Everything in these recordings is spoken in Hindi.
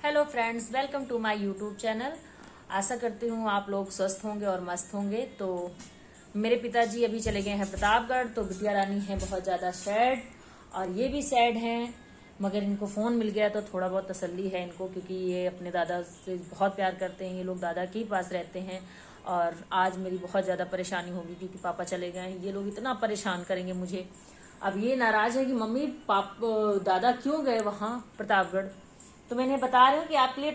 Hello friends, welcome to my YouTube channel. आशा करती हूँ आप लोग स्वस्थ होंगे और मस्त होंगे। तो मेरे पिताजी अभी चले गए हैं प्रतापगढ़, तो बिटिया रानी है बहुत ज़्यादा सैड और ये भी सैड हैं, मगर इनको फ़ोन मिल गया तो थोड़ा बहुत तसल्ली है इनको, क्योंकि ये अपने दादा से बहुत प्यार करते हैं। ये लोग दादा के ही पास रहते हैं और आज मेरी बहुत ज़्यादा परेशानी होगी क्योंकि पापा चले गए हैं। ये लोग इतना परेशान करेंगे मुझे। अब ये नाराज़ है कि मम्मी दादा क्यों गए वहाँ प्रतापगढ़। तो मैंने बता रही हूँ कि आपके लिए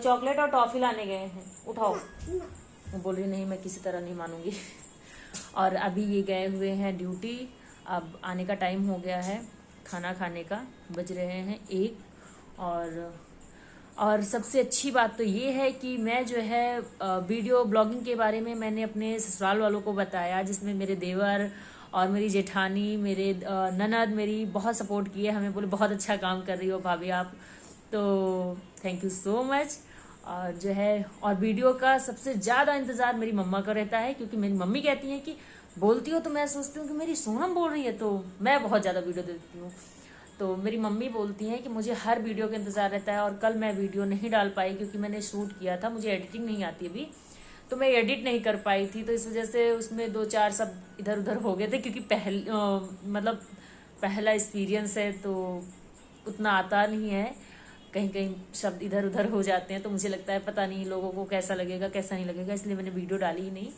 चॉकलेट और टॉफी लाने गए हैं, उठाओ। वो बोल रही नहीं, मैं किसी तरह नहीं मानूंगी। और अभी ये गए हुए हैं ड्यूटी। अब आने का टाइम हो गया है, खाना खाने का बज रहे हैं 1। और सबसे अच्छी बात तो ये है कि मैं जो है वीडियो ब्लॉगिंग के बारे में मैंने अपने ससुराल वालों को बताया, जिसमें मेरे देवर और मेरी जेठानी, मेरे ननद मेरी बहुत सपोर्ट की है। हमें बोले बहुत अच्छा काम कर रही हो भाभी आप, तो थैंक यू सो मच। और जो है और वीडियो का सबसे ज़्यादा इंतज़ार मेरी मम्मा का रहता है, क्योंकि मेरी मम्मी कहती हैं कि बोलती हो तो मैं सोचती हूँ कि मेरी सोनम बोल रही है, तो मैं बहुत ज़्यादा वीडियो देखती हूँ। तो मेरी मम्मी बोलती हैं कि मुझे हर वीडियो का इंतज़ार रहता है। और कल मैं वीडियो नहीं डाल पाई क्योंकि मैंने शूट किया था, मुझे एडिटिंग नहीं आती अभी, तो मैं एडिट नहीं कर पाई थी। तो इस वजह से उसमें 2-4 सब इधर उधर हो गए थे, क्योंकि मतलब पहला एक्सपीरियंस है तो उतना आता नहीं है, कहीं कहीं शब्द इधर उधर हो जाते हैं। तो मुझे लगता है पता नहीं लोगों को कैसा लगेगा कैसा नहीं लगेगा, इसलिए मैंने वीडियो डाली ही नहीं।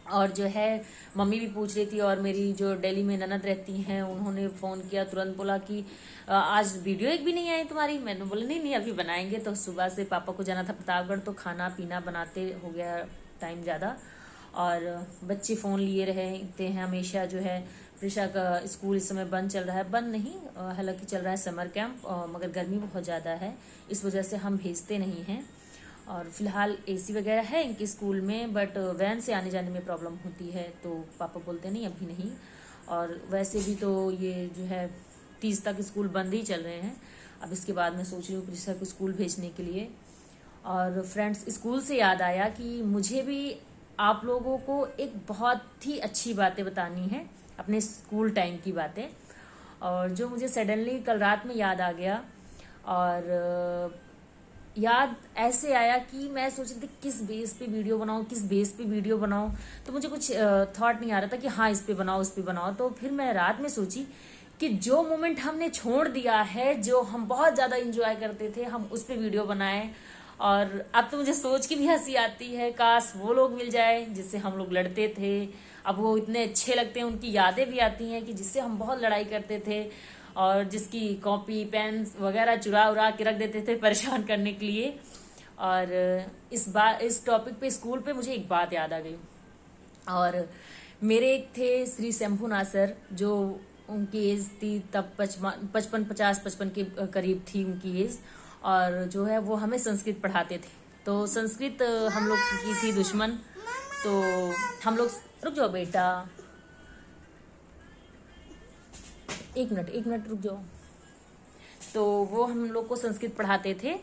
और जो है मम्मी भी पूछ रही थी, और मेरी जो दिल्ली में ननद रहती हैं उन्होंने फ़ोन किया, तुरंत बोला कि आज वीडियो एक भी नहीं आई तुम्हारी। मैंने बोला नहीं अभी बनाएंगे। तो सुबह से पापा को जाना था प्रतापगढ़, तो खाना पीना बनाते हो गया टाइम ज़्यादा। और बच्चे फ़ोन लिए रहते हैं हमेशा। जो है प्रिशा का स्कूल इस समय बंद चल रहा है, बंद नहीं हालांकि चल रहा है समर कैंप, मगर गर्मी बहुत ज़्यादा है, इस वजह से हम भेजते नहीं हैं। और फिलहाल एसी वगैरह है इनके स्कूल में, बट वैन से आने जाने में प्रॉब्लम होती है, तो पापा बोलते नहीं अभी नहीं। और वैसे भी तो ये जो है 30 तक स्कूल बंद ही चल रहे हैं। अब इसके बाद मैं सोच रही हूँ प्रिशा को स्कूल भेजने के लिए। और फ्रेंड्स, स्कूल से याद आया कि मुझे भी आप लोगों को एक बहुत ही अच्छी बातें बतानी है, अपने स्कूल टाइम की बातें, और जो मुझे सडनली कल रात में याद आ गया। और याद ऐसे आया कि मैं सोच रही थी किस बेस पे वीडियो बनाऊं, किस बेस पे वीडियो बनाऊं। तो मुझे कुछ थॉट नहीं आ रहा था कि हाँ इस पे बनाओ उस पे बनाओ। तो फिर मैं रात में सोची कि जो मोमेंट हमने छोड़ दिया है, जो हम बहुत ज़्यादा इंजॉय करते थे, हम उस पे वीडियो बनाएं। और अब तो मुझे सोच की भी हंसी आती है, काश वो लोग मिल जाए जिससे हम लोग लड़ते थे। अब वो इतने अच्छे लगते हैं, उनकी यादें भी आती हैं कि जिससे हम बहुत लड़ाई करते थे और जिसकी कॉपी पेन वगैरह चुरा उरा के रख देते थे परेशान करने के लिए। और इस टॉपिक पे स्कूल पे मुझे एक बात याद आ गई। और मेरे एक थे श्री शंभुनाथ सर, जो उनकी एज थी तब 55 के करीब थी उनकी एज। और जो है वो हमें संस्कृत पढ़ाते थे। तो संस्कृत हम लोग की थी दुश्मन। तो हम लोग, रुक जाओ बेटा, एक मिनट रुक जाओ। तो वो हम लोग को संस्कृत पढ़ाते थे।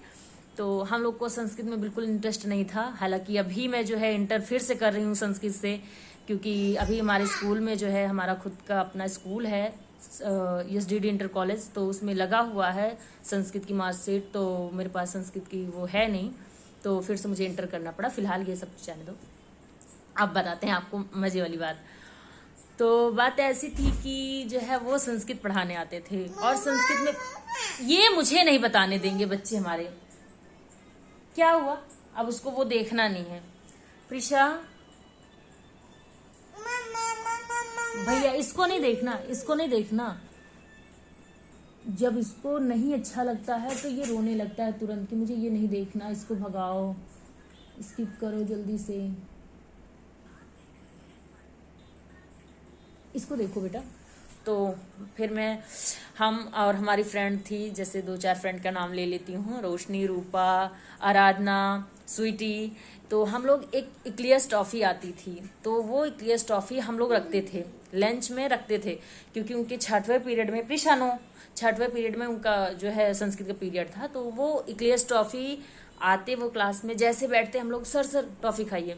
तो हम लोग को संस्कृत में बिल्कुल इंटरेस्ट नहीं था। हालांकि अभी मैं जो है इंटर फिर से कर रही हूँ संस्कृत से, क्योंकि अभी हमारे स्कूल में जो है, हमारा खुद का अपना स्कूल है SDD इंटर कॉलेज, तो उसमें लगा हुआ है संस्कृत की मार्कशीट। तो मेरे पास संस्कृत की वो है नहीं, तो फिर से मुझे इंटर करना पड़ा। फिलहाल ये सब जाने दो, अब बताते हैं आपको मजे वाली बात। तो बात ऐसी थी कि जो है वो संस्कृत पढ़ाने आते थे, और संस्कृत में ये मुझे नहीं बताने देंगे बच्चे हमारे। क्या हुआ, अब उसको वो देखना नहीं है। प्रिशा भैया, इसको नहीं देखना, इसको नहीं देखना। जब इसको नहीं अच्छा लगता है तो ये रोने लगता है तुरंत कि मुझे ये नहीं देखना, इसको भगाओ, स्किप करो जल्दी से। इसको देखो बेटा। तो फिर हम और हमारी फ्रेंड थी, जैसे 2-4 फ्रेंड का नाम ले लेती हूँ, रोशनी, रूपा, आराधना, स्वीटी। तो हम लोग एक इक्लियर्स टॉफ़ी आती थी, तो वो इक्लियर्स टॉफ़ी हम लोग रखते थे, लंच में रखते थे, क्योंकि उनके 6वें पीरियड में, प्रिशानो 6वें पीरियड में उनका जो है संस्कृत का पीरियड था। तो वो इक्लियर्स टॉफ़ी आते, वो क्लास में जैसे बैठते हम लोग, सर टॉफ़ी खाइए।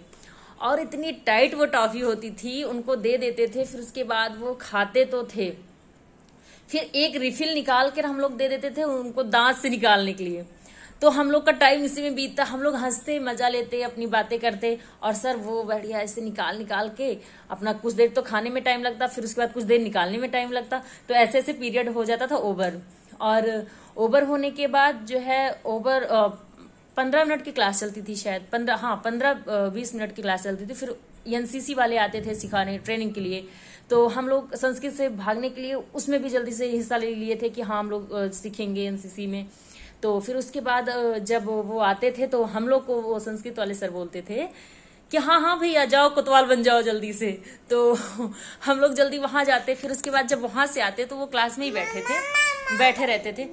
और इतनी टाइट वो टॉफी होती थी, उनको दे देते थे, फिर उसके बाद वो खाते तो थे, फिर एक रिफिल निकाल कर हम लोग दे देते थे उनको दांत से निकालने के लिए। तो हम लोग का टाइम इसी में बीतता, हम लोग हंसते मजा लेते अपनी बातें करते, और सर वो बढ़िया ऐसे निकाल निकाल के अपना कुछ देर तो खाने में टाइम लगता, फिर उसके बाद कुछ देर निकालने में टाइम लगता, तो ऐसे ऐसे पीरियड हो जाता था ओवर। और ओवर होने के बाद जो है ओवर 15 मिनट की क्लास चलती थी शायद, 15-20 मिनट की क्लास चलती थी। फिर एनसीसी वाले आते थे सिखाने ट्रेनिंग के लिए, तो हम लोग संस्कृत से भागने के लिए उसमें भी जल्दी से हिस्सा ले लिए थे कि हाँ हम लोग सीखेंगे एनसीसी में। तो फिर उसके बाद जब वो आते थे तो हम लोग को वो संस्कृत वाले सर बोलते थे कि हाँ हाँ भैया जाओ कोतवाल बन जाओ जल्दी से। तो हम लोग जल्दी वहां जाते, फिर उसके बाद जब वहां से आते तो वो क्लास में ही बैठे रहते थे।